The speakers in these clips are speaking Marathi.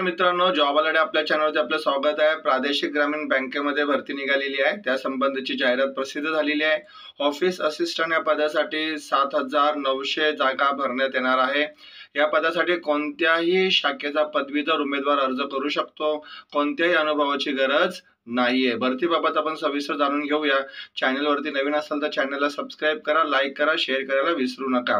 मित्रांनो, जॉब अलर्ट आपल्या चॅनलवरती आपलं स्वागत आहे। प्रादेशिक ग्रामीण बँकेमध्ये भरती निघालेली आहे, त्या संबंधीची जाहिरात प्रसिद्ध झालेली आहे। ऑफिस असिस्टंट या पदासाठी 7,900 जागा भरण्यात येणार आहे। या पदासाठी कोणत्याही शाखेचा पदवीधर उमेदवार अर्ज करू शकतो, कोणत्याही अनुभवाची गरज नाहीये। भरतीबाबत आपण सविस्तर जाणून घेऊया। चॅनलवरती नवीन असाल तर चॅनलला सबस्क्राइब करा, लाईक करा, शेअर करायला विसरू नका।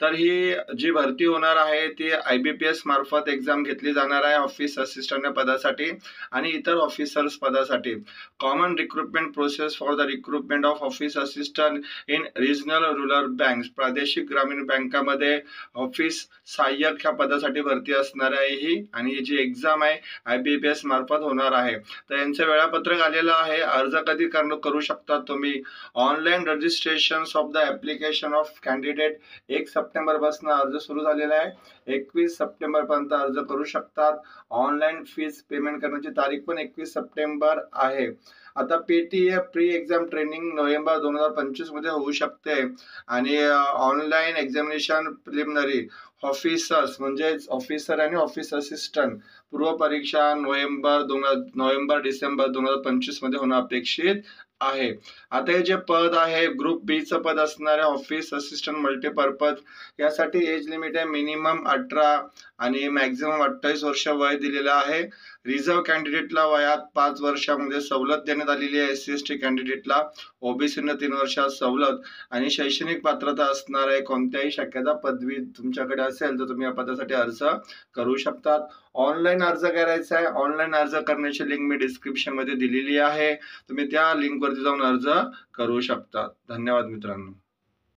तर ही जी भरती होणार आहे ती IBPS मार्फत एक्झाम घेतली जाणार आहे ऑफिस असिस्टंट या पदासाठी आणि इतर ऑफिसर्स पदासाठी। Common recruitment process for the recruitment of office assistant in regional rural banks. प्रादेशिक ग्रामीण बँकामध्ये ऑफिस सहाय्यक ह्या पदासाठी भरती असणार आहे ही, आणि ही जी एक्झाम आहे IBPS मार्फत होणार आहे। तर यांचं वेळापत्रक आलेलं आहे। अर्ज कधी करू शकता तुम्ही? Online registration of the application of candidate 1 September पासून अर्ज सुरू झालेला आहे। 21 सप्टेंबर पर्यंत अर्ज करू शकतात। ऑनलाईन फीस पेमेंट करण्याची तारीख पण 21 सप्टेंबर आहे। आता PTF pre exam training November 2025 मध्ये होऊ शकते आणि ऑनलाईन एक्झामिनेशन प्रिलिमिनरी ऑफिसर्स म्हणजे ऑफिसर आणि ऑफिस असिस्टंट पूर्व परीक्षा नोव्हेंबर डिसेंबर 2025 मध्ये होणं अपेक्षित आहे। आता हे जे पद आहे ग्रुप बी चं पद असणार आहे ऑफिस असिस्टंट मल्टीपर्पज। यासाठी एज लिमिट आहे मिनिमम 18 आणि मॅक्झिमम 28 वर्ष वय दिलेलं आहे। रिझर्व्ह कॅन्डिडेटला वयात 5 वर्षामध्ये सवलत देण्यात आलेली आहे। SC/ST कॅन्डिडेटला, ओबीसीना 3 वर्षात सवलत आणि शैक्षणिक पात्रता असणार आहे। कोणत्याही शाखेचा पदवी तुमच्याकडे असेल तर तुम्ही या पदासाठी अर्ज करू शकतात। ऑनलाईन अर्ज करायचा आहे। ऑनलाईन अर्ज करण्याची लिंक मी डिस्क्रिप्शन मध्ये दिलेली आहे, तुम्ही त्या लिंक वरती जाऊन अर्ज करू शकता। धन्यवाद मित्रांनो।